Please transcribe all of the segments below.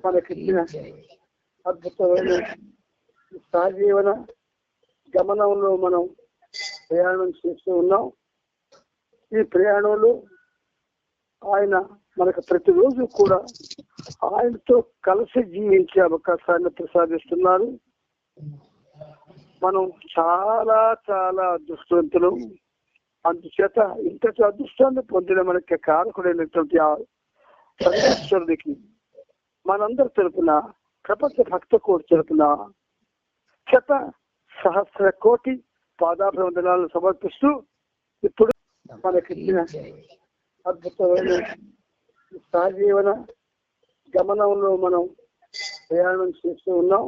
మనకిచ్చిన అద్భుతమైన సహజీవన గమనంలో మనం ప్రయాణం చేస్తూ ఉన్నాం. ఈ ప్రయాణంలో ఆయన మనకు ప్రతిరోజు కూడా ఆయనతో కలిసి జీవించే అవకాశాన్ని ప్రసాదిస్తున్నారు. మనం చాలా చాలా అదృష్టవంతులు. అందుచేత ఇంతటి అదృష్టాన్ని పొందిన మనకి కారకుడైనటువంటి ఆ సర్వేశ్వరుడికి మనందరి తరపున, ప్రపంచ భక్త కోటి తరపున 1,000,000,000,000 పాదాభివందనాలను సమర్పిస్తూ ఇప్పుడు మనకిచ్చిన అద్భుతమైన సహజీవన గమనంలో మనం ప్రయాణం చేస్తూ ఉన్నాం.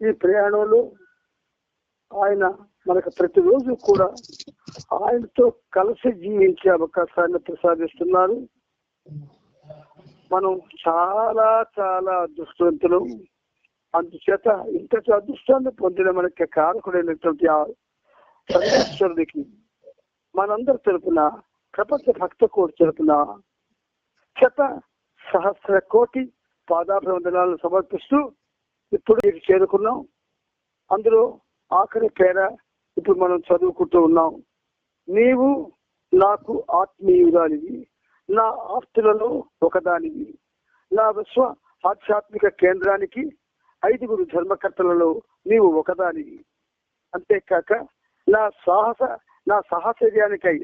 ఈ ప్రయాణంలో ఆయన మనకు ప్రతిరోజు కూడా ఆయనతో కలిసి జీవించే అవకాశాన్ని ప్రసాదిస్తున్నారు. మనం చాలా చాలా అదృష్టవంతులు. అందుచేత ఇంతటి అదృష్టాన్ని పొందిన మనకి కారకుడైనటువంటి ఆ సర్వేశ్వరుడికి మనందరి తరపున, ప్రపంచ భక్త కోటి తరపున 1,000,000,000,000 పాదాభివందనాలను సమర్పిస్తూ ఇప్పుడు చేరుకున్నాం. అందులో ఆఖరి పేర ఇప్పుడు మనం చదువుకుంటూ ఉన్నాం. నీవు నాకు ఆత్మీయురాలివి, నా ఆప్తులలో ఒకదానివి, నా విశ్వ ఆధ్యాత్మిక కేంద్రానికి 5 ధర్మకర్తలలో నీవు ఒకదానివి. అంతేకాక నా సహచర్యానికై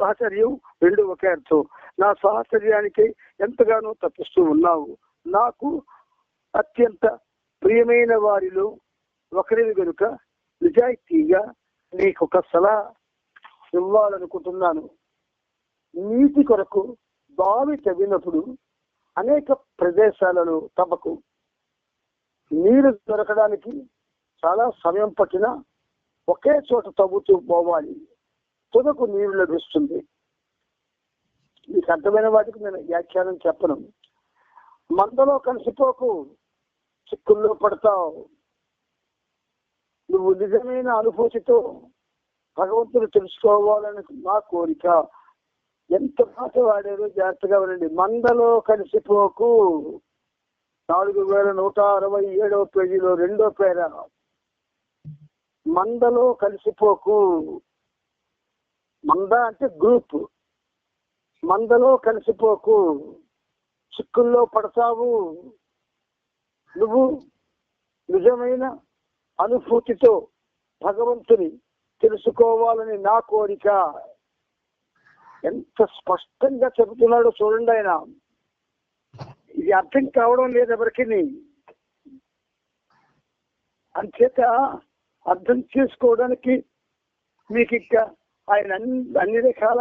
సహచర్యం 2 ఒకే అర్థం. నా సహచర్యానికై ఎంతగానో తప్పిస్తూ ఉన్నావు. నాకు అత్యంత ప్రియమైన వారిలో ఒకరివి గనుక నిజాయితీగా నీకు ఒక సలహా ఇవ్వాలనుకుంటున్నాను. నీటి కొరకు బావి తవ్వినప్పుడు అనేక ప్రదేశాలలో తమకు నీరు దొరకడానికి చాలా సమయం పట్టినా ఒకే చోట తవ్వుతూ పోవాలి, తుదకు నీరు లభిస్తుంది. మీకు అర్థమైన వాటికి నేను వ్యాఖ్యానం చెప్పను. మందలో కలిసిపోకు, చిక్కుల్లో పడతావు. నువ్వు నిజమైన అనుభూతితో భగవంతుడు తెలుసుకోవాలని నా కోరిక. ఎంత మాట వాడారో జాగ్రత్తగా వినండి. మందలో కలిసిపోకు. 4167వ పేజీలో 2వ పేర. మందలో కలిసిపోకు. మంద అంటే గ్రూప్. మందలో కలిసిపోకు, చిక్కుల్లో పడతావు. నువ్వు నిజమైన అనుభూతితో భగవంతుని తెలుసుకోవాలని నా కోరిక. ఎంత స్పష్టంగా చెబుతున్నాడో చూడండి. ఆయన ఇది అర్థం కావడం లేదు ఎవరికి. అంచేత అర్థం చేసుకోవడానికి మీకు ఇంకా ఆయన అన్ని రకాల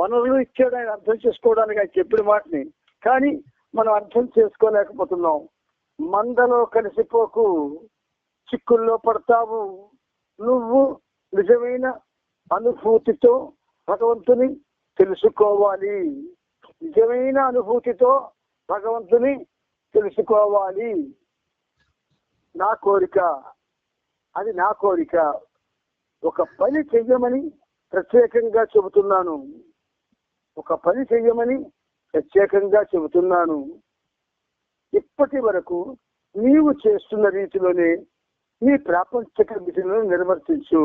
వనరులు ఇచ్చాడు ఆయన అర్థం చేసుకోవడానికి ఆయన చెప్పిన మాటని. కానీ మనం అర్థం చేసుకోలేకపోతున్నాం. మందలో కలిసిపోకు, చిక్కుల్లో పడతావు. నువ్వు నిజమైన అనుభూతితో భగవంతుని తెలుసుకోవాలి. నిజమైన అనుభూతితో భగవంతుని తెలుసుకోవాలి. నా కోరిక, అది నా కోరిక. ఒక పని చెయ్యమని ప్రత్యేకంగా చెబుతున్నాను. ఒక పని చెయ్యమని ప్రత్యేకంగా చెబుతున్నాను. ఇప్పటి వరకు నీవు చేస్తున్న రీతిలోనే నీ ప్రాపంచిక విధులను నిర్వర్తించు.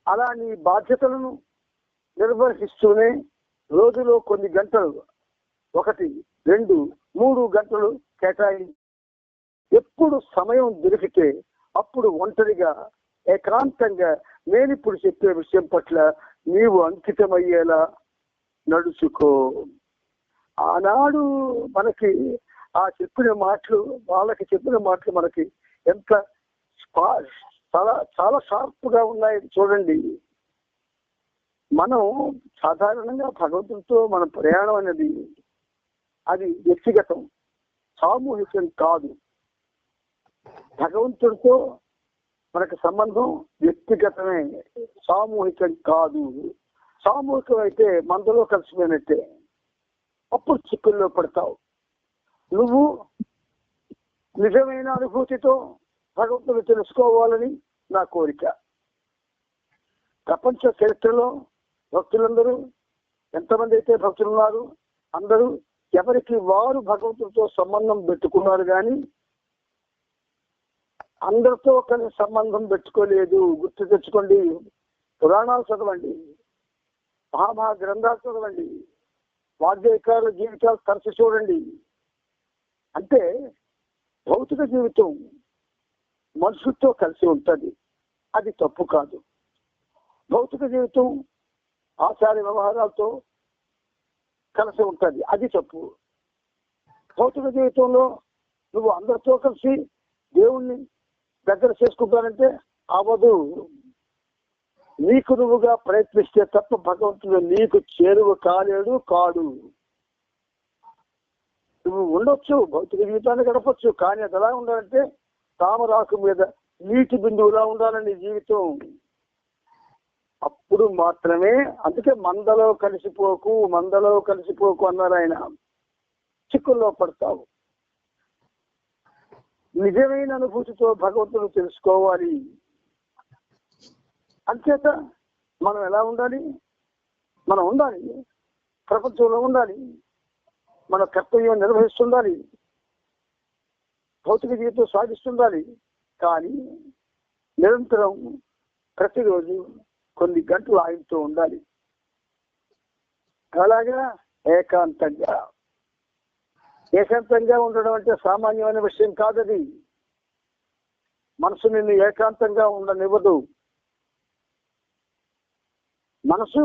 అలా నీ బాధ్యతలను నిర్వహిస్తూనే రోజులో కొన్ని గంటలు, 1, 2, 3 గంటలు కేటాయి. ఎప్పుడు సమయం దొరికితే అప్పుడు ఒంటరిగా ఏకాంతంగా నేనిప్పుడు చెప్పే విషయం పట్ల నీవు అంకితమయ్యేలా నడుచుకో. ఆనాడు మనకి ఆ చెప్పిన మాటలు, వాళ్ళకి చెప్పిన మాటలు మనకి ఎంత చాలా షార్ప్ గా ఉన్నాయి చూడండి. మనం సాధారణంగా భగవంతుడితో మన ప్రయాణం అనేది అది వ్యక్తిగతం, సామూహికం కాదు. భగవంతుడితో మనకు సంబంధం వ్యక్తిగతమే, సామూహికం కాదు. సామూహికం అయితే మందలో కలిసిపోయినట్టే, అప్పుడు చిక్కుల్లో పడతావు. నువ్వు నిజమైన అనుభూతితో భగవంతుడు తెలుసుకోవాలని నా కోరిక. ప్రపంచ చరిత్రలో భక్తులందరూ ఎంతమంది అయితే భక్తులు ఉన్నారు అందరూ ఎవరికి వారు భగవంతుడితో సంబంధం పెట్టుకున్నారు కానీ అందరితో కలిసి సంబంధం పెట్టుకోలేదు. గుర్తు తెచ్చుకోండి. పురాణాలు చదవండి, మహామహా గ్రంథాలు చదవండి, వాగ్గేయకారుల జీవితాలు తరచు చూడండి. అంటే భౌతిక జీవితం మనుషులతో కలిసి ఉంటుంది, అది తప్పు కాదు. భౌతిక జీవితం ఆచార వ్యవహారాలతో కలిసి ఉంటుంది, అది తప్పు. భౌతిక జీవితంలో నువ్వు అందరితో కలిసి దేవుణ్ణి దగ్గర చేసుకుంటానంటే అవదు. నీకు నువ్వుగా ప్రయత్నిస్తే తప్ప భగవంతుడు నీకు చేరువ కాడు. నువ్వు ఉండొచ్చు, భౌతిక జీవితాన్ని గడపచ్చు, కానీ అది ఎలా ఉండాలంటే తామరాకు మీద నీటి బిందువులా ఉండాలని జీవితం. అప్పుడు మాత్రమే, అందుకే మందలో కలిసిపోకు అన్నారు ఆయన. చిక్కుల్లో పడతావు. నిజమైన అనుభూతితో భగవంతుడు తెలుసుకోవాలి. అంచేత మనం ఎలా ఉండాలి? మనం ఉండాలి, ప్రపంచంలో ఉండాలి, మన కర్తవ్యం నిర్వహిస్తుండాలి, భౌతిక జీవితం సాగిస్తుండాలి. కానీ నిరంతరం ప్రతిరోజు కొన్ని గంటలు ఆయనతో ఉండాలి. అలాగా ఏకాంతంగా ఉండడం అంటే సామాన్యమైన విషయం కాదది. మనసు నిన్ను ఏకాంతంగా ఉండనివ్వదు. మనసు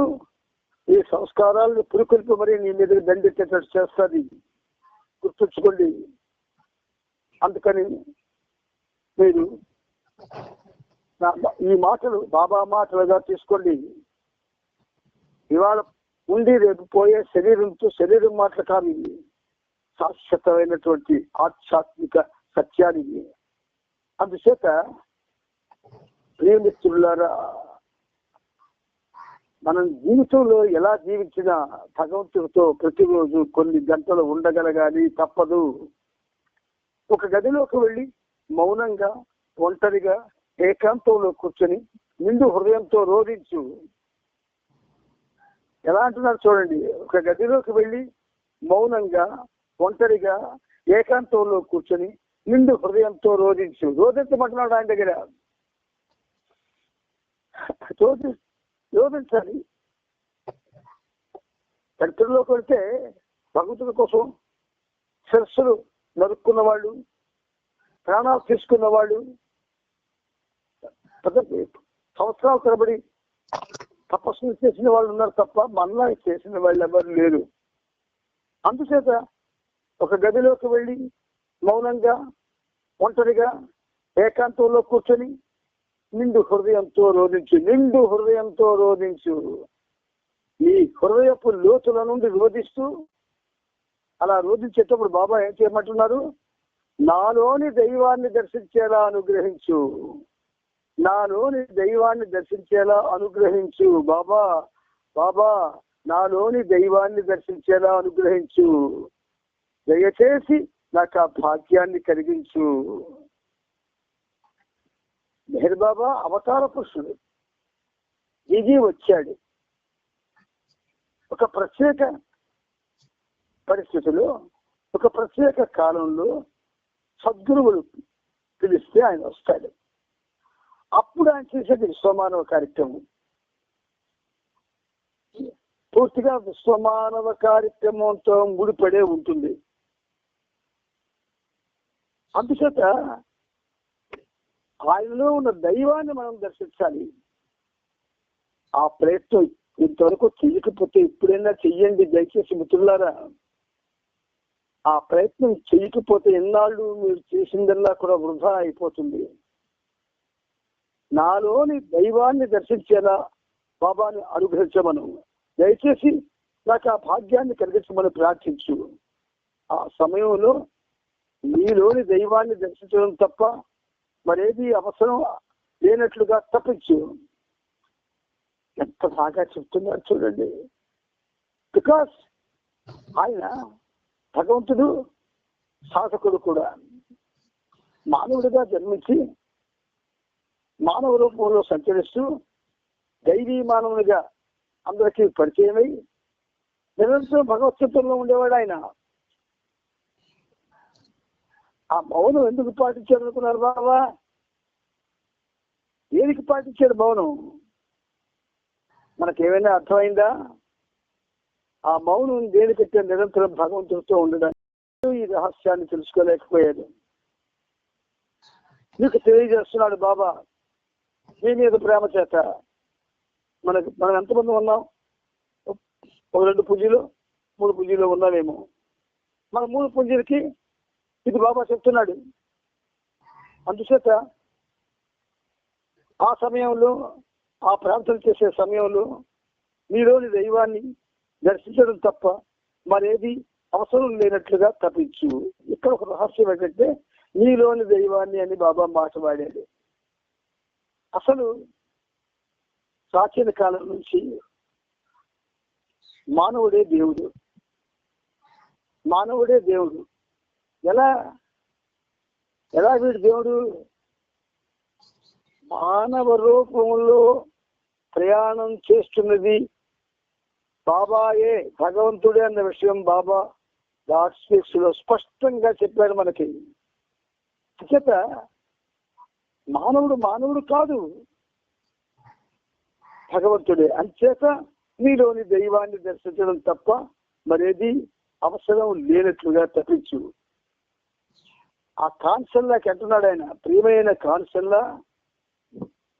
ఈ సంస్కారాలను పురుకొల్పి మరీ నీ మీద దండెత్తేటట్టు చేస్తుంది. గుర్తుంచుకోండి. అందుకని మీరు ఈ మాటలు బాబా మాటలుగా తీసుకోండి. ఇవాళ ఉండి రేపు పోయే శరీరం మాటలు కాదు, శాశ్వతమైనటువంటి ఆధ్యాత్మిక సత్యానికి. అందుచేత ప్రియమిత్రులారా, మనం జీవితంలో ఎలా జీవించినా భగవంతుడితో ప్రతిరోజు కొన్ని గంటలు ఉండగలగాలి, తప్పదు. ఒక గదిలోకి వెళ్ళి మౌనంగా ఒంటరిగా ఏకాంతంలో కూర్చొని నిండు హృదయంతో రోధించు. ఎలా అంటున్నారు చూడండి. ఒక గదిలోకి వెళ్ళి మౌనంగా ఒంటరిగా ఏకాంతంలో కూర్చొని నిండు హృదయంతో రోధించు. రోధించమంటున్నాడు ఆయన దగ్గర. రోధించాలి. చరిత్రలోకి వెళ్తే భగవంతుడి కోసం శిరస్సులు నరుక్కున్న వాళ్ళు, ప్రాణాలు తీసుకున్న వాళ్ళు, సంవత్సరాల తరబడి తపస్సులు చేసిన వాళ్ళు ఉన్నారు తప్ప మన్నా చేసిన వాళ్ళు ఎవరు లేరు. అందుచేత ఒక గదిలోకి వెళ్ళి మౌనంగా ఒంటరిగా ఏకాంతంలో కూర్చొని నిండు హృదయంతో రోధించు. ఈ హృదయపు లోతుల నుండి రోధిస్తూ, అలా రోధించేటప్పుడు బాబా ఏం చేయమంటున్నారు? నాలోని దైవాన్ని దర్శించేలా అనుగ్రహించు. బాబా నాలోని దైవాన్ని దర్శించేలా అనుగ్రహించు. దయచేసి నాకు ఆ భాగ్యాన్ని కలిగించు. మెహర్ బాబా అవతార పురుషుడు. దిగి వచ్చాడు. ఒక ప్రత్యేక పరిస్థితిలో, ఒక ప్రత్యేక కాలంలో సద్గురువులు పిలిస్తే ఆయన వస్తాడు. అప్పుడు ఆయన చేసేది విశ్వమానవ కార్యక్రమం. పూర్తిగా విశ్వమానవ కార్యక్రమంతో ముడిపడే ఉంటుంది. అందుచేత ఆయనలో ఉన్న దైవాన్ని మనం దర్శించాలి. ఆ ప్రయత్నం ఇంతవరకు చెయ్యకపోతే ఇప్పుడైనా చెయ్యండి దయచేసి మిత్రులారా. ఆ ప్రయత్నం చెయ్యకపోతే ఎన్నాళ్ళు మీరు చేసిందల్లా కూడా వృధా అయిపోతుంది. నాలోని దైవాన్ని దర్శించేలా బాబాని అనుగ్రహించమను. దయచేసి నాకు ఆ భాగ్యాన్ని కలిగించమని ప్రార్థించు. ఆ సమయంలో నీలోని దైవాన్ని దర్శించడం తప్ప మరేది అవసరం లేనట్లుగా తప్పించు. ఎంత బాగా చెప్తున్నారు చూడండి. బికాస్ ఆయన భగవంతుడు సాధకుడు కూడా. మానవుడిగా జన్మించి మానవ రూపంలో సంచరిస్తూ దైవీ మానవునిగా అందరికీ పరిచయమై నిరంతరం భగవత్ చిత్తంలో ఉండేవాడు ఆయన. ఆ మౌనం ఎందుకు పాటించాడు అనుకున్నారు బాబా? దేనికి పాటించాడు మౌనం? మనకేమైనా అర్థమైందా? ఆ మౌనం దేనికంటే నిరంతరం భగవంతుడితో ఉండడానికి ఈ రహస్యాన్ని తెలుసుకోలేకపోయాడు. నీకు తెలియజేస్తున్నాడు బాబా నీ మీద ప్రేమ చేత. మనం ఎంతమంది ఉన్నాం? ఒక 2 పుంజీలు 3 పుంజీలు ఉన్నామేమో. మన 3 పుంజీలకి ఇది బాబా చెప్తున్నాడు. అందుచేత ఆ సమయంలో, ఆ ప్రార్థన చేసే సమయంలో నీలోని దైవాన్ని దర్శించడం తప్ప మరేది అవసరం లేనట్లుగా తప్పించు. ఇక్కడ ఒక రహస్యం ఏంటంటే నీలోని దైవాన్ని అని బాబా మాట వాడాడు. అసలు ప్రాచీన కాలం నుంచి మానవుడే దేవుడు, మానవుడే దేవుడు. ఎలా వీడు దేవుడు? మానవ రూపంలో ప్రయాణం చేస్తున్నది బాబాయే, భగవంతుడే అన్న విషయం బాబా గాడ్ స్పీక్స్ లో స్పష్టంగా చెప్పాడు మనకి. చేత మానవుడు కాదు, భగవంతుడే. అంచేత నీలోని దైవాన్ని దర్శించడం తప్ప మరేది అవసరం లేనట్లుగా తప్పించు. ఆ కాన్సల్లాకి అంటున్నాడు ఆయన, ప్రియమైన కాన్సల్లా,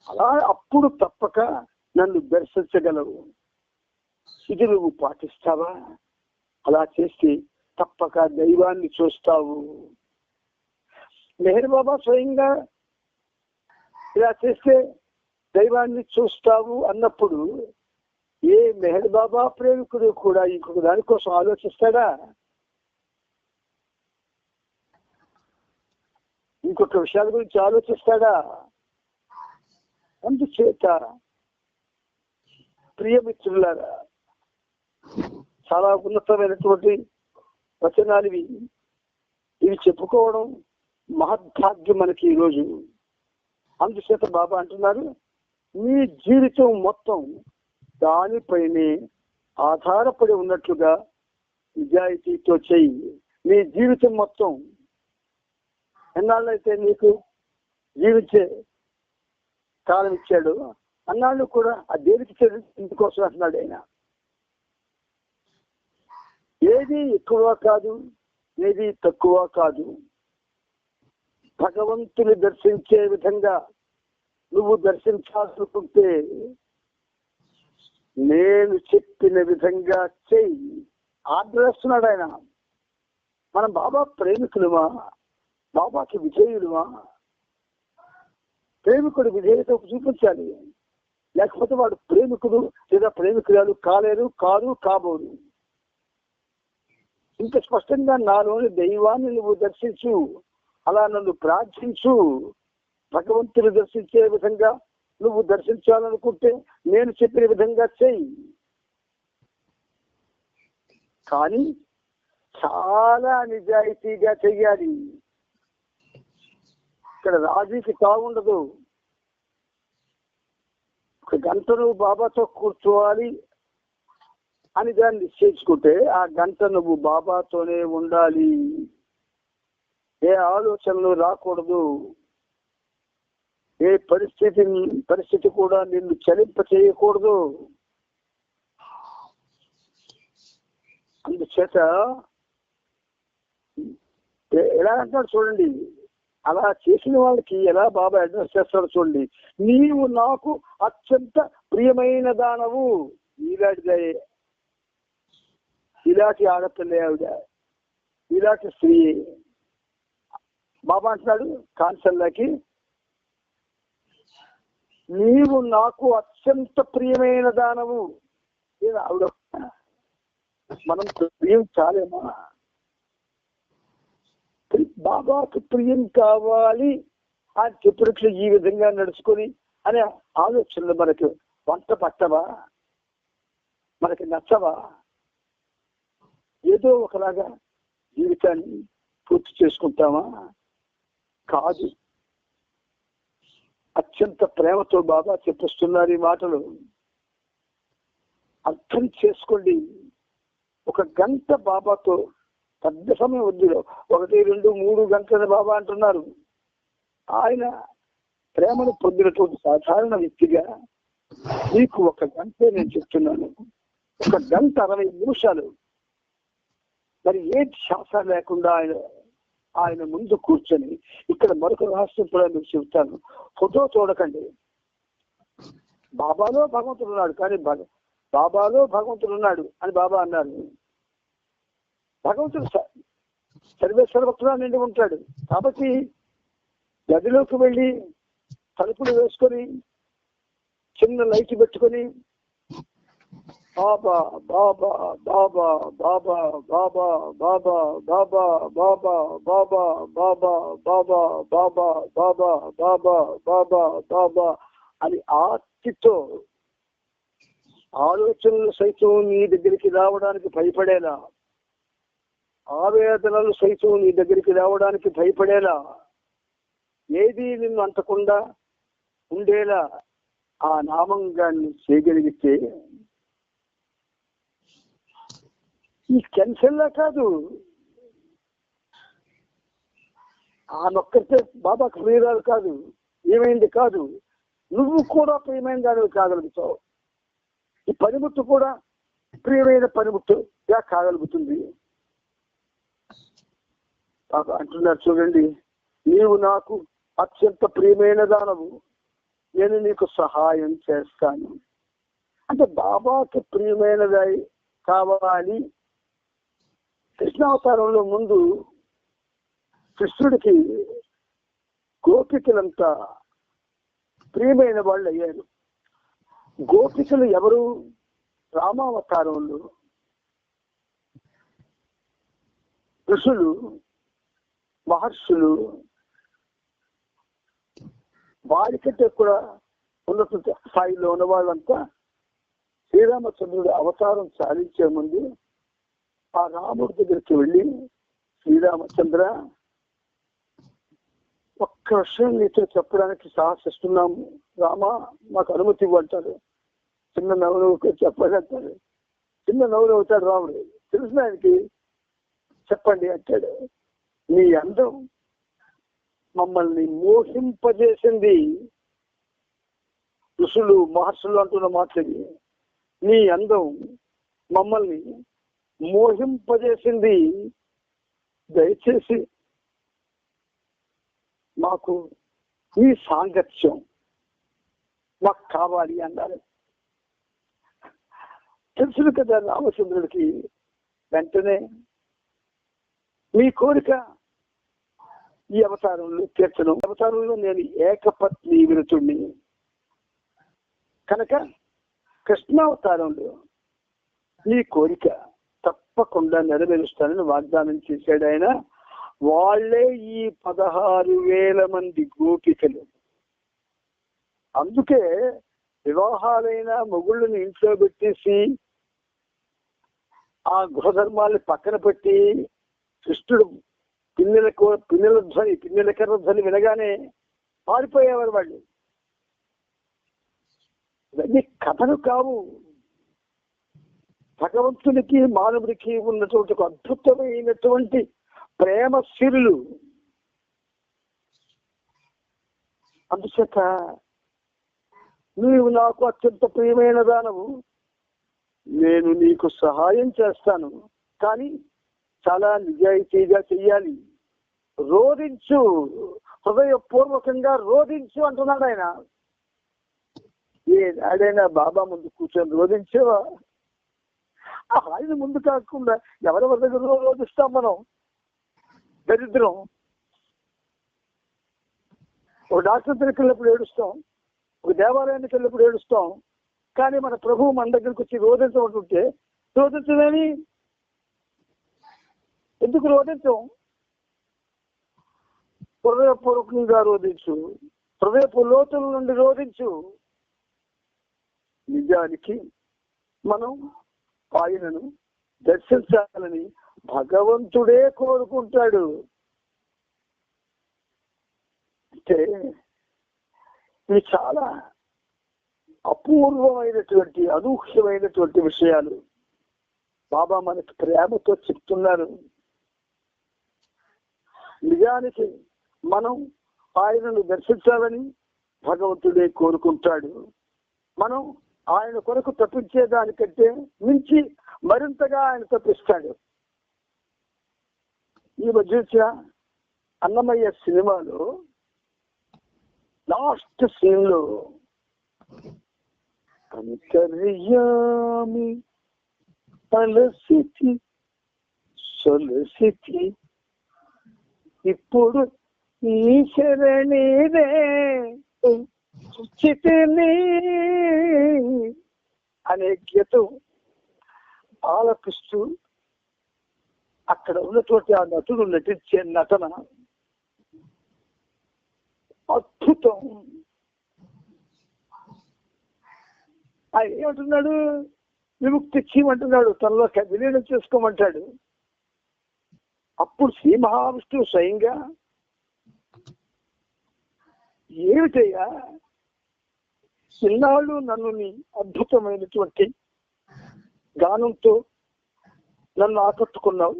అలా అప్పుడు తప్పక నన్ను దర్శించగలవు. ఇది నువ్వు పాటిస్తావా? అలా చేస్తే తప్పక దైవాన్ని చూస్తావు. మెహర్ బాబా స్వయంగా ఇలా చేస్తే దైవాన్ని చూస్తావు అన్నప్పుడు ఏ మెహర్ బాబా ప్రేమికుడు కూడా ఇంకొక దానికోసం ఆలోచిస్తాడా? ఇంకొక విషయాల గురించి ఆలోచిస్తాడా? అందుచేత ప్రియమిత్రులారా, చాలా ఉన్నతమైనటువంటి వచనాలు ఇవి చెప్పుకోవడం మహద్భాగ్యం మనకి ఈరోజు. అందుచేత బాబా అంటున్నారు, నీ జీవితం మొత్తం దానిపైనే ఆధారపడి ఉన్నట్లుగా నిజాయితీతో చెయ్యి. నీ జీవితం మొత్తం ఎన్నాళ్ళైతే నీకు జీవించే కాలం ఇచ్చాడు అన్నాళ్ళు కూడా ఆ దేనికి ఇందుకోసం అంటున్నాడు ఆయన. ఏది ఎక్కువ కాదు, ఏది తక్కువ కాదు. భగవంతుని దర్శించే విధంగా నువ్వు దర్శించాలనుకుంటే నేను చెప్పిన విధంగా చెయ్యి. ఆర్డర్ వేస్తున్నాడు ఆయన. మనం బాబా ప్రేమికులుమా? బాబాకి విధేయులుమా? ప్రేమికుడు విధేయత చూపించాలి, లేకపోతే వాడు ప్రేమికుడు లేదా ప్రేమికురాలు కారు కాబోరు. ఇంత స్పష్టంగా నాలోని దైవాన్ని నువ్వు దర్శించు, అలా నన్ను ప్రార్థించు. భగవంతుని దర్శించే విధంగా నువ్వు దర్శించాలనుకుంటే నేను చెప్పిన విధంగా చెయ్యి. కానీ చాలా నిజాయితీగా చెయ్యాలి. ఇక్కడ రాజీకి తాగుండదు. ఒక గంట నువ్వు బాబాతో కూర్చోవాలి అని దాన్ని నిశ్చయించుకుంటే ఆ గంట నువ్వు బాబాతోనే ఉండాలి. ఏ ఆలోచనలు రాకూడదు. ఏ పరిస్థితి కూడా నిన్ను చలింప చేయకూడదు. అందుచేత ఎలా అంటాడు చూడండి, అలా చేసిన వాళ్ళకి ఎలా బాబా అడ్రస్ చేస్తాడు చూడండి. నీవు నాకు అత్యంత ప్రియమైన దానవు. ఇలాంటి ఆడపిల్ల ఆవిడ, ఇలాంటి స్త్రీ. బాబా అంటున్నాడు కాన్సల్లాకి, నీవు నాకు అత్యంత ప్రియమైన దానవు. ఆవిడ మనం ప్రియం చాలేమా? బాబాకు ప్రియం కావాలి అని చెప్పినట్లు ఈ విధంగా నడుచుకొని అనే ఆలోచనలు మనకు వంట పట్టవా? మనకి నచ్చవా? ఏదో ఒకలాగా జీవితాన్ని పూర్తి చేసుకుంటామా? కాదు. అత్యంత ప్రేమతో బాబా చెప్పిస్తున్నారు ఈ మాటలు. అర్థం చేసుకోండి. ఒక గంట బాబాతో, పెద్ద సమయం వద్దు, 1, 2, 3 గంటల బాబా అంటున్నారు. ఆయన ప్రేమను పొందినటువంటి సాధారణ వ్యక్తిగా మీకు 1 గంటే నేను చెప్తున్నాను. 1 గంట 60 నిమిషాలు మరి ఏ శ్వాస లేకుండా ఆయన ముందు కూర్చొని, ఇక్కడ మరొక రహస్యం కూడా మీకు చెప్తాను. ఫోటో చూడకండి. బాబాలో భగవంతుడు ఉన్నాడు, కానీ బాబాలో భగవంతుడు ఉన్నాడు అని బాబా అన్నారు. భగవంతుడు సర్వేశ్వరభక్తుడా నిండి ఉంటాడు. కాబట్టి గదిలోకి వెళ్ళి తలుపులు వేసుకొని చిన్న లైట్ పెట్టుకొని బాబా బాబా బాబా బాబా బాబా బాబా బాబా బాబా బాబా బాబా బాబా బాబా బాబా బాబా బాబా బాబా అని ఆర్తితో ఆలోచనలు సైతం నీ దగ్గరికి రావడానికి భయపడేలా, ఆవేదనలు సైతం నీ దగ్గరికి రావడానికి భయపడేలా, ఏది నిన్ను అంటకుండా ఉండేలా ఆ నామంగాన్ని చేయగలిగితే ఈ కెన్సల్లా కాదు, ఆ నొక్కరితే బాబాకు ప్రియురాలు కాదు, ఏమైంది కాదు, నువ్వు కూడా ప్రియమైన దానివి కాగలుగుతావు. ఈ పనిముట్టు కూడా ప్రియమైన పనిముట్టుగా కాగలుగుతుంది. బాబా అంటున్నారు చూడండి, నీవు నాకు అత్యంత ప్రియమైన దానవు, నేను నీకు సహాయం చేస్తాను. అంటే బాబాకి ప్రియమైనదై కావాలి. కృష్ణావతారంలో ముందు కృష్ణుడికి గోపికలంతా ప్రియమైన వాళ్ళు అయ్యారు. గోపికలు ఎవరు? రామావతారంలో ఋషులు, మహర్షులు, వారికంటే కూడా ఉన్నత స్థాయిలో ఉన్న వాళ్ళంతా శ్రీరామచంద్రుడు అవతారం సాధించే ముందు ఆ రాముడి దగ్గరికి వెళ్ళి, శ్రీరామచంద్ర, ఒక్క విషయం నీతో చెప్పడానికి సాహసిస్తున్నాము, రామా మాకు అనుమతి ఇవ్వంటాడు. చిన్న నవ్వులు చెప్పాలంటాడు. చిన్న నవ్వులు అవుతాడు రాముడు. తెలిసిన ఆయనకి చెప్పండి అంటాడు. నీ అందం మమ్మల్ని మోహింపజేసింది. ఋషులు మహర్షులు అంటున్న మాటది. నీ అందం మమ్మల్ని మోహింపజేసింది. దయచేసి మాకు ఈ సాంగత్యం మాకు కావాలి అన్నారు. తెలుసు కదా రామచంద్రుడికి. వెంటనే మీ కోరిక ఈ అవతారంలో తీర్చను. అవతారంలో నేను ఏకపత్ని విరుతుణ్ణి కనుక కృష్ణావతారంలో నీ కోరిక తప్పకుండా నెరవేరుస్తానని వాగ్దానం చేశాడు ఆయన. వాళ్లే ఈ 16,000 మంది గోపికలు. అందుకే వివాహాలైన మొగుళ్ళని ఇంట్లో పెట్టేసి ఆ గృహధర్మాన్ని పక్కన పెట్టి కృష్ణుడు పిన్నెలకర్ర ధ్వని వినగానే పారిపోయేవారు వాళ్ళు. ఇవన్నీ కథలు కావు. భగవంతునికి మానవుడికి ఉన్నటువంటి ఒక అద్భుతమైనటువంటి ప్రేమ సిరులు. అందుచేత నీవు నాకు అత్యంత ప్రియమైన దానవు, నేను నీకు సహాయం చేస్తాను, కానీ చాలా నిజాయితీగా చెయ్యాలి. రోధించు, హృదయపూర్వకంగా రోధించు అంటున్నాడు ఆయన. ఏనాడైనా బాబా ముందు కూర్చొని రోధించేవా? ఆయన ముందు కాకుండా ఎవరెవరి దగ్గర రోధిస్తాం మనం? దరిద్రం. ఒక డాక్టర్ దగ్గరికి వెళ్ళినప్పుడు ఏడుస్తాం, ఒక దేవాలయానికి వెళ్ళినప్పుడు ఏడుస్తాం, కానీ మన ప్రభువు మన దగ్గరికి వచ్చి రోధించబడుతుంటే రోధించదని ఎందుకు రోధించం? హృదయపూర్వకంగా రోధించు, హృదయపు లోతుల నుండి రోధించు. నిజానికి మనం ఆయనను దర్శించాలని భగవంతుడే కోరుకుంటాడు. అంటే ఇవి చాలా అపూర్వమైనటువంటి అనూహ్యమైనటువంటి విషయాలు. బాబా మనకి ప్రేమతో చెప్తున్నారు. నిజానికి మనం ఆయనను దర్శించాలని భగవంతుడే కోరుకుంటాడు. మనం ఆయన కొరకు తప్పించేదానికంటే మించి మరింతగా ఆయన తప్పిస్తాడు. ఈ మధ్య అన్నమయ్య సినిమాలో లాస్ట్ సీన్ లో అంతర్యామి అలసితి సొలసితి ఇప్పుడు ఈ శరణిదే చితిని అనే గీతం ఆలపిస్తూ అక్కడ ఉన్నటువంటి ఆ నటుడు నటించే నటన అద్భుతం. ఆయన ఏమంటున్నాడు? విముక్తి ఇచ్చిమంటున్నాడు, తనలో విలీనం చేసుకోమంటాడు. అప్పుడు శ్రీ మహావిష్ణువు స్వయంగా ఏమిటయ్యా ఇన్నాళ్ళు నన్ను నీ అద్భుతమైనటువంటి గానంతో నన్ను ఆకట్టుకున్నావు,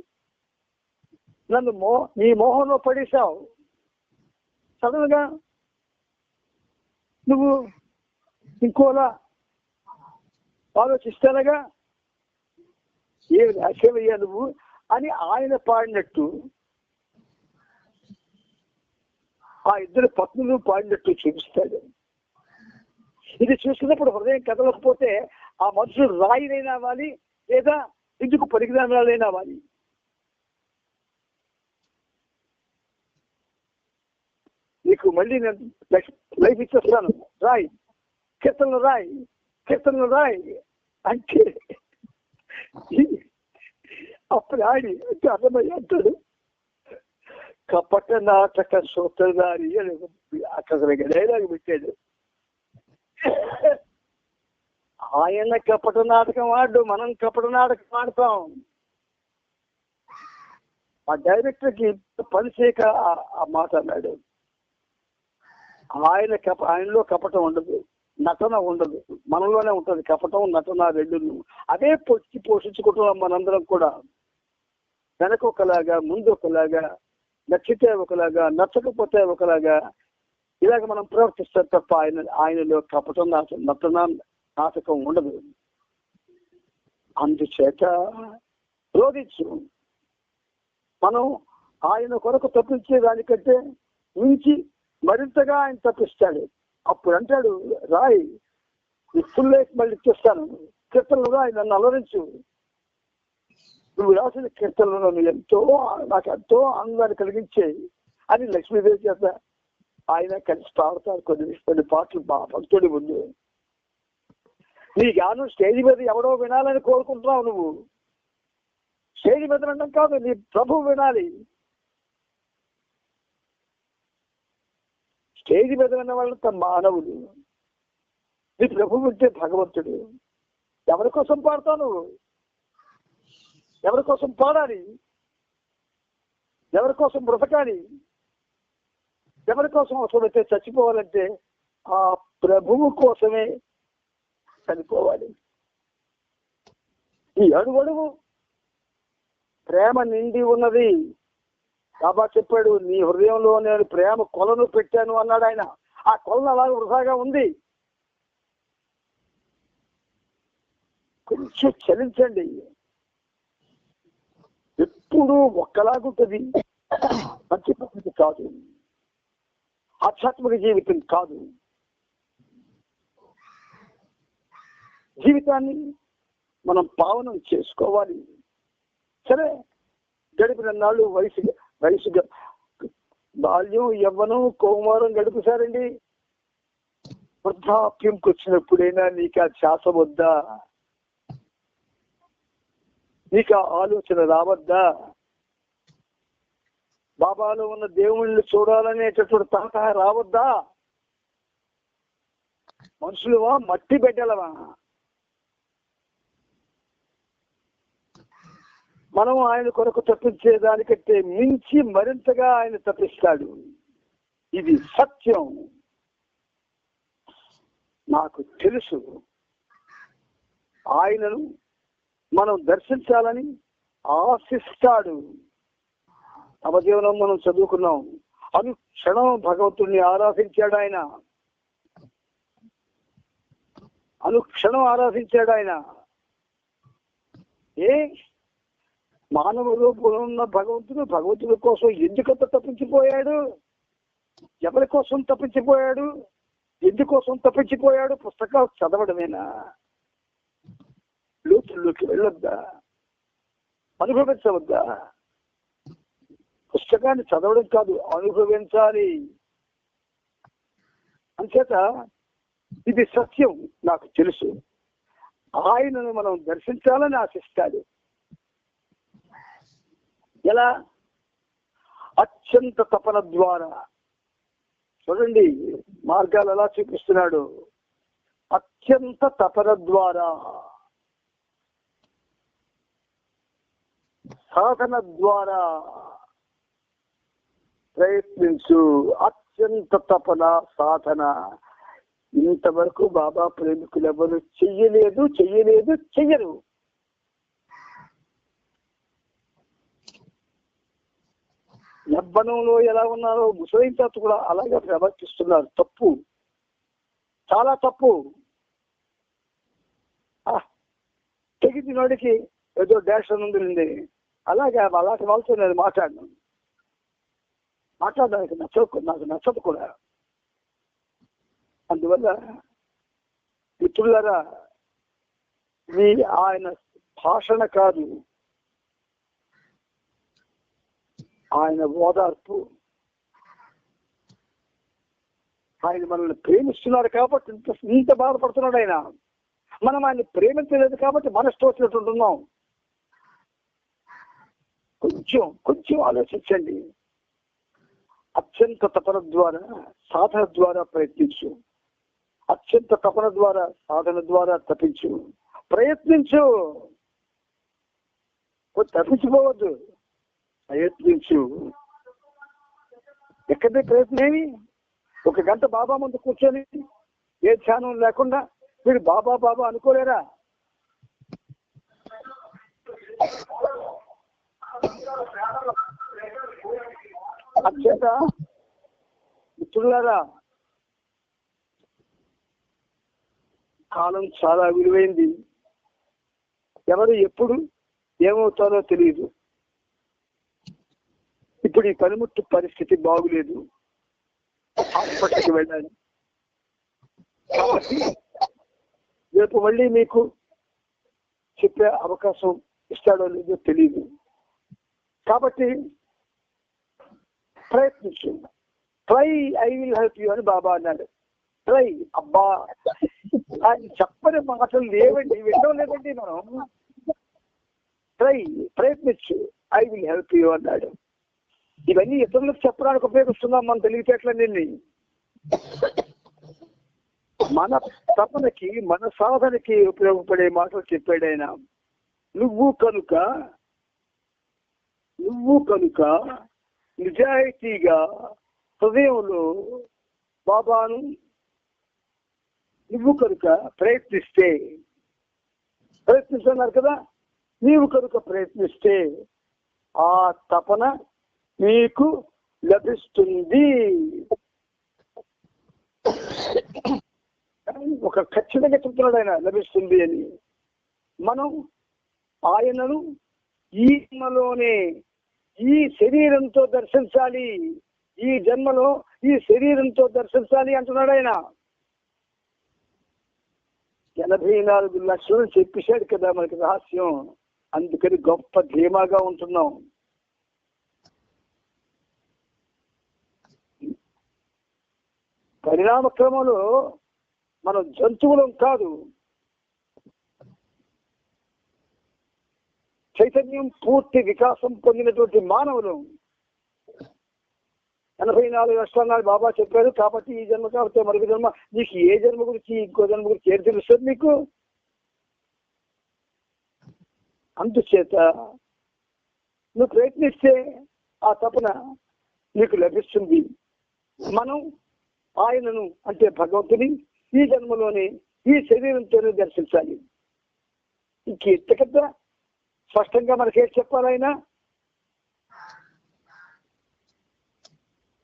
నన్ను నీ మోహంలో పడేశావు, సడన్ గా నువ్వు ఇంకోలా ఆలోచిస్తానగా ఏమి రాసేవయ్యా నువ్వు అని ఆయన పాడినట్టు ఆ ఇద్దరు పత్నులు పాడినట్టు చూపిస్తాడు. ఇది చూసినప్పుడు హృదయం కదలకపోతే ఆ మనుషులు రాయినైనా అవ్వాలి, లేదా ఇందుకు పరిజ్ఞానాలైనా అవ్వాలి. నీకు మళ్ళీ నేను లైఫ్ ఇచ్చేస్తాను, రాయి కీర్తనలు రాయి, కీర్తనలు రాయి అంటే అప్పుడు ఆడి అంటే అర్థమయ్యి అంటాడు, కపట నాటక సూత్రధారి అని అక్కడ డైలాగ్ పెట్టాడు. ఆయన కపట నాటకం ఆడు, మనం కపట నాటకం ఆడతాం. ఆ డైరెక్టర్కి పనిచేయక ఆ మాట అన్నాడు. ఆయనలో కపటం ఉండదు, నటన ఉండదు, మనలోనే ఉంటుంది కపటం నటన రెండు. అదే పోషించుకుంటున్నాం మనందరం కూడా. వెనక ఒకలాగా, ముందు ఒకలాగా, నచ్చితే ఒకలాగా, నచ్చకపోతే ఒకలాగా, ఇలాగ మనం ప్రవర్తిస్తాం తప్ప ఆయనలో కపటం నటన నాటకం ఉండదు. అందుచేత రోధించు. మనం ఆయన కొరకు తప్పించే దానికంటే మించి మరింతగా ఆయన తప్పిస్తాడు. అప్పుడు అంటాడు, రాయి ఫుల్ లైఫ్ మళ్ళీ ఇచ్చేస్తాను, కీర్తనలు రాయి, నన్ను అలరించు. నువ్వు రాసిన కీర్తనలు నాకు ఎంతో ఆనందాన్ని కలిగించాయి అని లక్ష్మీదేవి చేత ఆయన కలిసి పాడతారు కొన్ని పాటలు భక్తుడి ముందు. నీ గానం స్టేజ్ మీద ఎవడో వినాలని కోరుకుంటున్నావు. నువ్వు స్టేజ్ మీద వినడం కాదు, నీ ప్రభువు వినాలి. స్టేజ్ మీద విన్న వాళ్ళంతా మానవులు, నీ ప్రభువు వింటే భగవంతుడు. ఎవరి కోసం పాడతావు నువ్వు? ఎవరి కోసం పాడాలి? ఎవరి కోసం బ్రతకాలి? ఎవరి కోసం అవసరమైతే చచ్చిపోవాలంటే ఆ ప్రభువు కోసమే చనిపోవాలి. ఈ అడుగడుగు ప్రేమ నిండి ఉన్నది. బాబా చెప్పాడు, నీ హృదయంలో నేను ప్రేమ కొలను పెట్టాను అన్నాడు ఆయన. ఆ కొలను అలాగే వృధాగా ఉంది. కొంచెం చలించండి. ఎప్పుడు ఒక్కలాగుంటుంది. మంచి పద్ధతి కాదు, ఆధ్యాత్మిక జీవితం కాదు. జీవితాన్ని మనం పావనం చేసుకోవాలి. సరే, గడిపిన నాళ్ళు వయసుగా బాల్యం, యవ్వనం, కౌమారం గడిపేశారండి. వృద్ధాప్యంకి వచ్చినప్పుడైనా నీకు ఆ శ్వాస వద్దా? నీకు ఆ ఆలోచన రావద్దా? బాబాలో ఉన్న దేవుళ్ళని చూడాలనేటటువంటి తహతహ రావద్దా? మనుషులువా, మట్టి బిడ్డలవా? మనం ఆయన కొరకు తప్పించే దానికంటే మించి మరింతగా ఆయన తప్పిస్తాడు. ఇది సత్యం. నాకు తెలుసు. ఆయనను మనం దర్శించాలని ఆశిస్తాడు. నవజీవనం మనం చదువుకున్నాం. అనుక్షణం భగవంతుడిని ఆరాధించాడు ఆయన. అనుక్షణం ఆరాధించాడు ఆయన. మానవ రూపంలో ఉన్న భగవంతుడి కోసం ఎందుకంత తప్పించిపోయాడు? ఎవరి కోసం తప్పించిపోయాడు? ఎందుకోసం తప్పించిపోయాడు? పుస్తకాలు చదవడమేనా? లోతుల్లోకి వెళ్ళొద్దా? అనుభవించవద్దా? పుస్తకాన్ని చదవడం కాదు, అనుభవించాలి. అంచేత ఇది సత్యం, నాకు తెలుసు. ఆయనను మనం దర్శించాలని ఆశిస్తాడు. ఎలా? అత్యంత తపన ద్వారా. చూడండి మార్గాలు ఎలా చూపిస్తున్నాడు. అత్యంత తపన ద్వారా, సాధన ద్వారా ప్రయత్నించు. అత్యంత తపన, సాధన. ఇంతవరకు బాబా ప్రేమికులు ఎవరు చెయ్యలేదు, చెయ్యరు. యవ్వనంలో ఎలా ఉన్నారో ముసలిం తాత కూడా అలాగే ప్రవర్తిస్తున్నారు. తప్పు, చాలా తప్పు. తెగింది నోడికి ఏదో డాష్ అని ఉంది, అలాగే అలాంటి వాళ్ళతో నేను మాట్లాడడానికి నాకు నచ్చదు కూడా. అందువల్ల మిత్రులారా, ఆయన భాషణ కాదు, ఆయన ఓదార్పు. ఆయన మనల్ని ప్రేమిస్తున్నారు కాబట్టి ఇంత బాధపడుతున్నాడు ఆయన. మనం ఆయన్ని ప్రేమించలేదు కాబట్టి మనస్తోచినట్టుంటున్నాం. కొంచెం ఆలోచించండి. అత్యంత తపన ద్వారా, సాధన ద్వారా ప్రయత్నించు. అత్యంత తపన ద్వారా, సాధన ద్వారా తప్పించు. ప్రయత్నించు, తప్పించుకోవద్దు. ప్రయత్నించు. ఎక్కడే ప్రయత్నం ఏమి? 1 గంట బాబా ముందు కూర్చొని ఏ ధ్యానం లేకుండా మీరు బాబా బాబా అనుకోలేరా? అత్యంత మిత్రులారా, కాలం చాలా విలువైంది. ఎవరు ఎప్పుడు ఏమవుతారో తెలియదు. ఇప్పుడు ఈ పనిముట్టు పరిస్థితి బాగులేదు, హాస్పిటల్కి వెళ్ళాలి. కాబట్టి రేపు మళ్ళీ మీకు చెప్పే అవకాశం ఇస్తాడో లేదో తెలియదు. కాబట్టి ప్రయత్నించు. Try, I will help you అని బాబా అన్నాడు. ట్రై. అబ్బా, ఆయన చెప్పని మాటలు లేవండి, వినడం లేదండి మనం. ట్రై, ప్రయత్నించు, ఐ విల్ హెల్ప్ యూ అన్నాడు. ఇవన్నీ ఇతరులకు చెప్పడానికి ఉపయోగిస్తున్నాం మన తెలివితేటలన్నీ. మన తపనకి, మన సాధనకి ఉపయోగపడే మాటలు చెప్పాడు ఆయన. నువ్వు కనుక నిజాయితీగా హృదయంలో బాబాను నువ్వు కనుక ప్రయత్నిస్తున్నారు కదా, నీవు కనుక ప్రయత్నిస్తే ఆ తపన నీకు లభిస్తుంది. ఒక ఖచ్చితంగా చెప్తున్నాడు ఆయన, లభిస్తుంది అని. మనం ఆయనను ఈ జన్మలోనే ఈ శరీరంతో దర్శించాలి, ఈ జన్మలో ఈ శరీరంతో దర్శించాలి అంటున్నాడు ఆయన. 84 లక్షలు చెప్పేశాడు కదా మనకి రహస్యం. అందుకని గొప్ప ధీమాగా ఉంటున్నాం. పరిణామ క్రమంలో మనం జంతువులం కాదు, చైతన్యం పూర్తి వికాసం పొందినటువంటి మానవులు. 84 లక్షలు బాబా చెప్పారు. కాబట్టి ఈ జన్మ కాబట్టి మరొక జన్మ, నీకు ఏ జన్మ గురించి ఇంకో జన్మ గురించి ఏది తెలుస్తుంది నీకు? అందుచేత నువ్వు ప్రయత్నిస్తే ఆ తపన నీకు లభిస్తుంది. మనం ఆయనను అంటే భగవంతుని ఈ జన్మలోనే ఈ శరీరంతోనే దర్శించాలి. ఇంకెంతకంతా స్పష్టంగా మనకేం చెప్పాలైనా?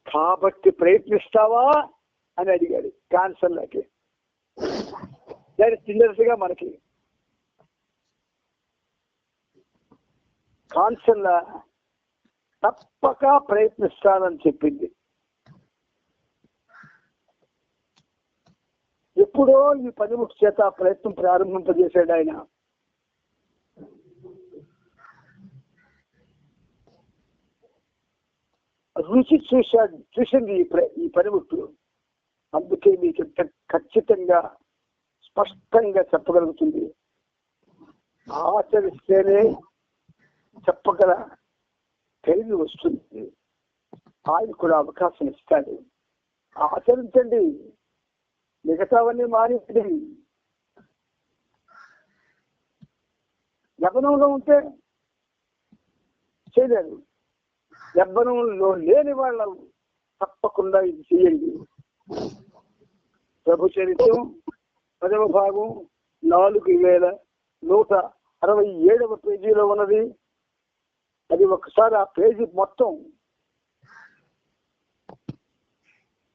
కాబట్టి ప్రయత్నిస్తావా అని అడిగాడు కాన్సర్లకి. దాని చిన్నగా మనకి కాన్సర్ల తప్పక ప్రయత్నిస్తానని చెప్పింది. ఎప్పుడో ఈ పనిముట్టు చేత ప్రయత్నం ప్రారంభింపజేశాడు ఆయన. రుచి చూసింది ఈ పనిముట్టు. అందుకే మీకు ఎంత ఖచ్చితంగా స్పష్టంగా చెప్పగలుగుతుంది. ఆచరిస్తేనే చెప్పగల తెలివి వస్తుంది. ఆయన కూడా అవకాశం ఇస్తాడు. ఆచరించండి, మిగతావన్నీ మానేయండి. యవ్వనంలో ఉంటే చేయలేరు. యవ్వనంలో లేని వాళ్ళు తప్పకుండా ఇది చేయండి. ప్రభు చరిత్రం 10వ భాగం 4167వ పేజీలో ఉన్నది. అది ఒకసారి ఆ పేజీ మొత్తం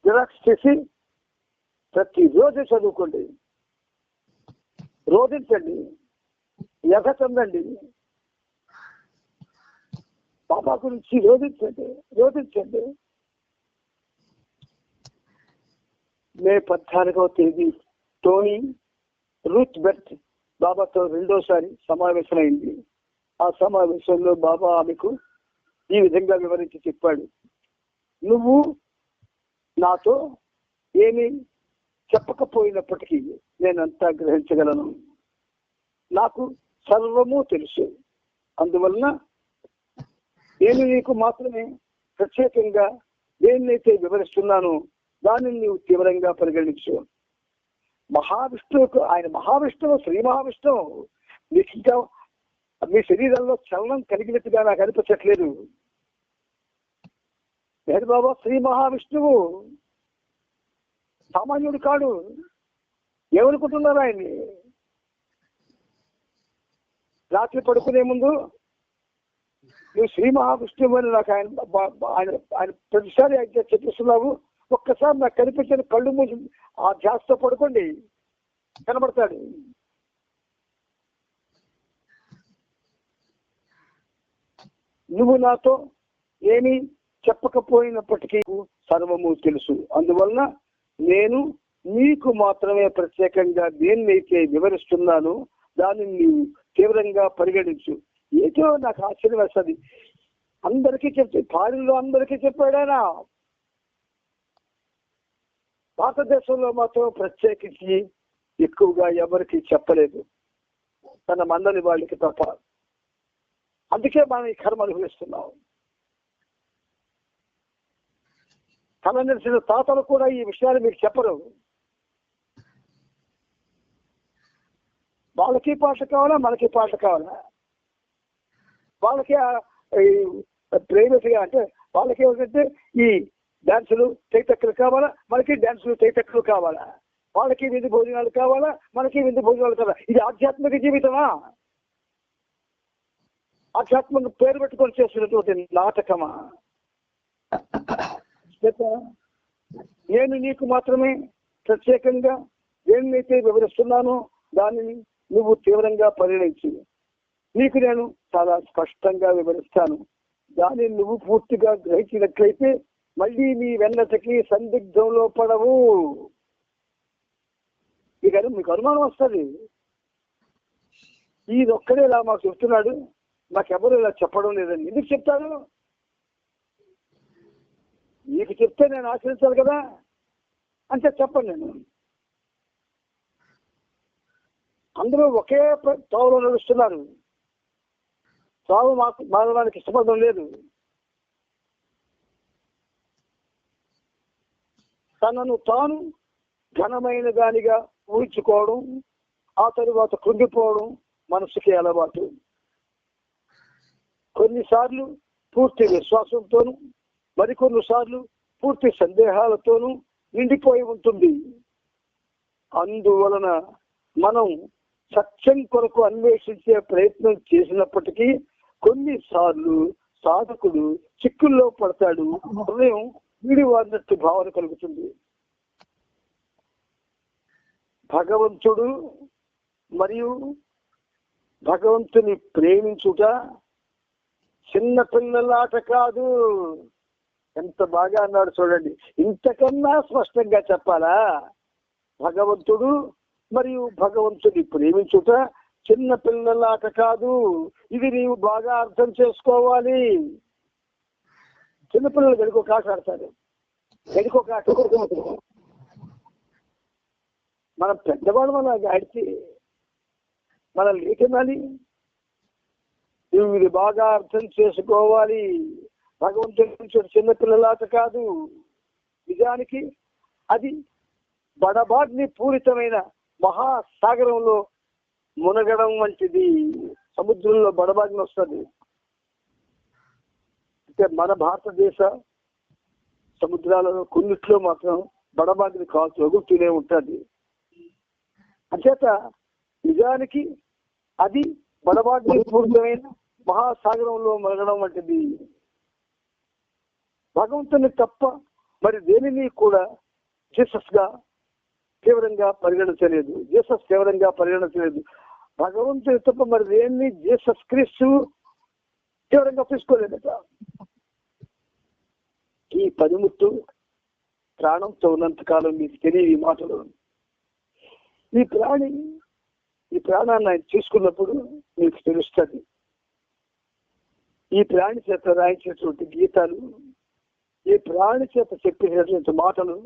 జిరాక్స్ చేసి ప్రతిరోజు చదువుకోండి, రోధించండి, ఎగ చెందండి. బాబా గురించి రోధించండి. మే 14వ తేదీ టోనీ రూత్ బెర్త్ బాబాతో రెండోసారి సమావేశమైంది. ఆ సమావేశంలో బాబా ఆమెకు ఈ విధంగా వివరించి చెప్పాడు. నువ్వు నాతో ఏమీ చెప్పకపోయినప్పటికీ నేనంతా గ్రహించగలను. నాకు సర్వము తెలుసు. అందువలన నేను నీకు మాత్రమే ప్రత్యేకంగా దేన్నైతే వివరిస్తున్నానో దానిని నీవు తీవ్రంగా పరిగణించు. మహావిష్ణువుకు, ఆయన మహావిష్ణువు, శ్రీ మహావిష్ణువు. నీకు ఇంకా మీ శరీరంలో చలనం కలిగినట్టుగా నాకు అనిపించట్లేదు. లేదు బాబా, శ్రీ మహావిష్ణువు సామాన్యుడు కాడు. ఏమనుకుంటున్నారు ఆయన్ని? రాత్రి పడుకునే ముందు నువ్వు శ్రీ మహావిష్ణువు అని నాకు ఆయన ప్రతిసారి చెప్పిస్తున్నావు. ఒక్కసారి నాకు కనిపించిన కళ్ళు మూసి ఆ ధ్యాసతో పడుకోండి, కనబడతాడు. నువ్వు నాతో ఏమీ చెప్పకపోయినప్పటికీ సర్వము తెలుసు. అందువలన నేను నీకు మాత్రమే ప్రత్యేకంగా దేన్నైతే వివరిస్తున్నానో దానిని నీవు తీవ్రంగా పరిగణించు. ఏదో నాకు ఆశ్చర్యం వేస్తుంది. అందరికీ భార్యలో అందరికీ చెప్పాడానా? భారతదేశంలో మాత్రం ప్రత్యేకించి ఎక్కువగా ఎవరికి చెప్పలేదు, తన మందని వాళ్ళకి తప్ప. అందుకే మనం ఈ కర్మ అనుభవిస్తున్నాం. తల నిలిచిన తాతలు కూడా ఈ విషయాలు మీకు చెప్పరు. వాళ్ళకి పాట కావాలా, మనకి పాట కావాలా? వాళ్ళకి ప్రైవేట్గా అంటే వాళ్ళకి ఏమిటంటే ఈ డాన్సులు తైతక్కలు కావాలా, మనకి డాన్సులు తైతక్కలు కావాలా? వాళ్ళకి విందు భోజనాలు కావాలా, మనకి విందు భోజనాలు కావాలా? ఇది ఆధ్యాత్మిక జీవితమా? ఆధ్యాత్మిక పేరు పెట్టుకొని చేస్తున్నటువంటి నాటకమా? నేను నీకు మాత్రమే ప్రత్యేకంగా ఏమైతే వివరిస్తున్నానో దానిని నువ్వు తీవ్రంగా పరిగణించు. నీకు నేను చాలా స్పష్టంగా వివరిస్తాను. దానిని నువ్వు పూర్తిగా గ్రహించినట్లయితే మళ్ళీ నీ వెన్నటికి సందిగ్ధంలో పడవు. ఇక మీకు అనుమానం వస్తుంది, ఈయనొక్కడే ఇలా మాకు చెప్తున్నాడు, నాకెవరు ఇలా చెప్పడం లేదని. ఎందుకు చెప్తాను? నీకు చెప్తే నేను ఆచరించాలి కదా, అంటే చెప్పండి. నేను అందరూ ఒకే త్రోవలో నడుస్తున్నారు. త్రోవ మారడానికి ఇష్టపడడం లేదు. తనను తాను ఘనమైన దానిగా ఊహించుకోవడం, ఆ తరువాత కృంగిపోవడం మనసుకి అలవాటు. కొన్నిసార్లు పూర్తి విశ్వాసంతోనూ, మరికొన్నిసార్లు పూర్తి సందేహాలతోనూ నిండిపోయి ఉంటుంది. అందువలన మనం సత్యం కొరకు అన్వేషించే ప్రయత్నం చేసినప్పటికీ కొన్నిసార్లు సాధకుడు చిక్కుల్లో పడతాడు, హృదయం వీడివారినట్టు భావన కలుగుతుంది. భగవంతుడు మరియు భగవంతుని ప్రేమించుట చిన్న పిల్లలాట కాదు. ఎంత బాగా అన్నాడు చూడండి. ఇంతకన్నా స్పష్టంగా చెప్పాలా? భగవంతుడు మరియు భగవంతుని ప్రేమించుట చిన్న పిల్లలాట కాదు. ఇది నీవు బాగా అర్థం చేసుకోవాలి. చిన్నపిల్లలు గడికొక ఆట ఆడతారు, గడికొక ఆట. మనం పెద్దవాళ్ళు మనం ఆడితే మనం లేకనాలి. నువ్వు ఇది బాగా అర్థం చేసుకోవాలి. భగవంతుడు చిన్నపిల్లలాట కాదు. నిజానికి అది బడబాగ్ని పూరితమైన మహాసాగరంలో మునగడం వంటిది. సముద్రంలో బడబాగ్ని వస్తుంది. అంటే మన భారతదేశ సముద్రాలలో కొన్నిట్లో మాత్రం బడబాగ్ని తగులుతూనే ఉంటుంది. అంచేత నిజానికి అది బడబాగ్ని పూరితమైన మహాసాగరంలో మునగడం వంటిది. భగవంతుని తప్ప మరి దేనిని కూడా జీసస్ గా తీవ్రంగా పరిగణించలేదు. జీసస్ తీవ్రంగా పరిగణించలేదు. భగవంతుని తప్ప మరి దేన్ని జీసస్ క్రీస్తు తీవ్రంగా తీసుకోలేదట. ఈ పనిముట్టు ప్రాణంతో ఉన్నంతకాలం మీకు తెలియదు ఈ మాటలు. ఈ ప్రాణాన్ని ఆయన తీసుకున్నప్పుడు మీకు తెలుస్తుంది. ఈ ప్రాణి చేత రాయించినటువంటి గీతాలు, ఈ ప్రాణి చేత చెప్పినటువంటి మాటలు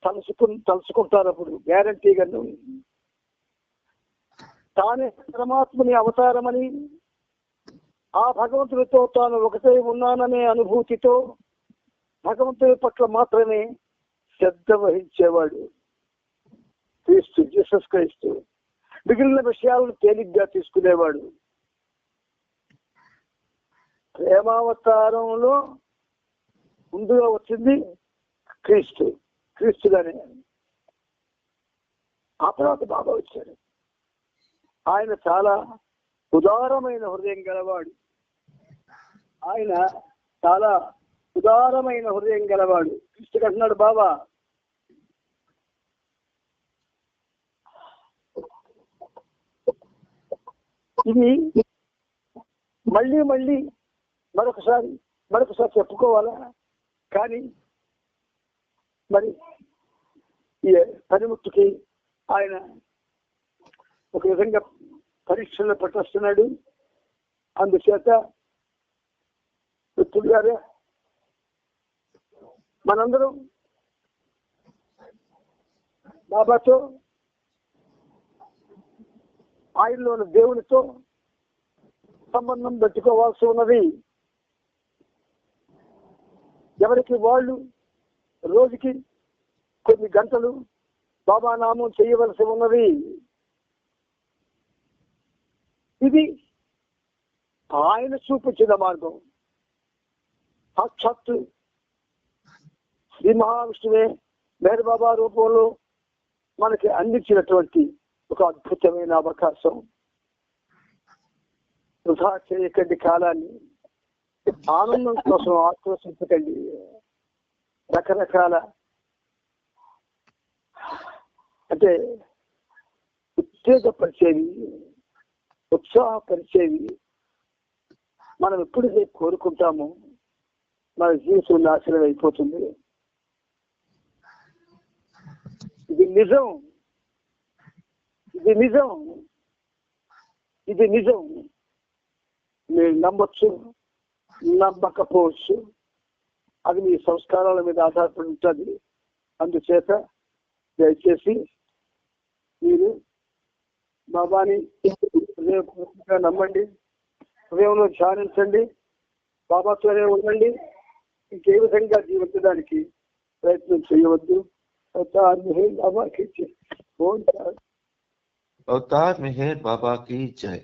తలుచుకుంటారప్పుడు గ్యారంటీగా తానే పరమాత్మని అవతారమని, ఆ భగవంతుడితో తాను ఒకటే ఉన్నాననే అనుభూతితో భగవంతుడి పట్ల మాత్రమే శ్రద్ధ వహించేవాడు క్రీస్తు, జీసస్ క్రీస్తు. మిగిలిన విషయాలను తేలిగ్గా తీసుకునేవాడు. ప్రేమావతారంలో ముందుగా వచ్చింది క్రీస్తుగానే. ఆ తర్వాత బాబా వచ్చాడు. ఆయన చాలా ఉదారమైన హృదయం గలవాడు. క్రీస్తుడు అంటున్నాడు, బాబా ఇది మళ్ళీ మరొకసారి చెప్పుకోవాలా? కానీ మరి ఈ పనిముట్టుకి ఆయన ఒక విధంగా పరీక్షలు పట్టొస్తున్నాడు. అందుచేత మిత్రులారా, మనందరం బాబాతో, ఆయనలోని దేవునితో సంబంధం పెట్టుకోవాల్సి ఉన్నది. ఎవరికి వాళ్ళు రోజుకి కొన్ని గంటలు బాబా నామం చేయవలసి ఉన్నది. ఇది ఆయన చూపించిన మార్గం. సాక్షాత్తు శ్రీ మహావిష్ణువే మేరు బాబా రూపంలో మనకి అందించినటువంటి ఒక అద్భుతమైన అవకాశం. వృధా చేయకండి కాలాన్ని. ఆనందం కోసం ఆక్రోశించకండి. రకరకాల అంటే ఉత్తేజపరిచేవి, ఉత్సాహపరిచేవి మనం ఎప్పుడైతే కోరుకుంటామో మన జీవితం నాశనం అయిపోతుంది. ఇది నిజం. మీరు నమ్మొచ్చు, నమ్మకపోవచ్చు. అది మీ సంస్కారాల మీద ఆధారపడి ఉంటుంది. అందుచేత దయచేసి మీరు బాబాని హృదయపూర్వకంగా నమ్మండి, హృదయంలో ధ్యానించండి, బాబాతోనే ఉండండి. ఇంకే విధంగా జీవించడానికి ప్రయత్నం చేయవద్దు. అవతార్ మెహర్ బాబా की जय.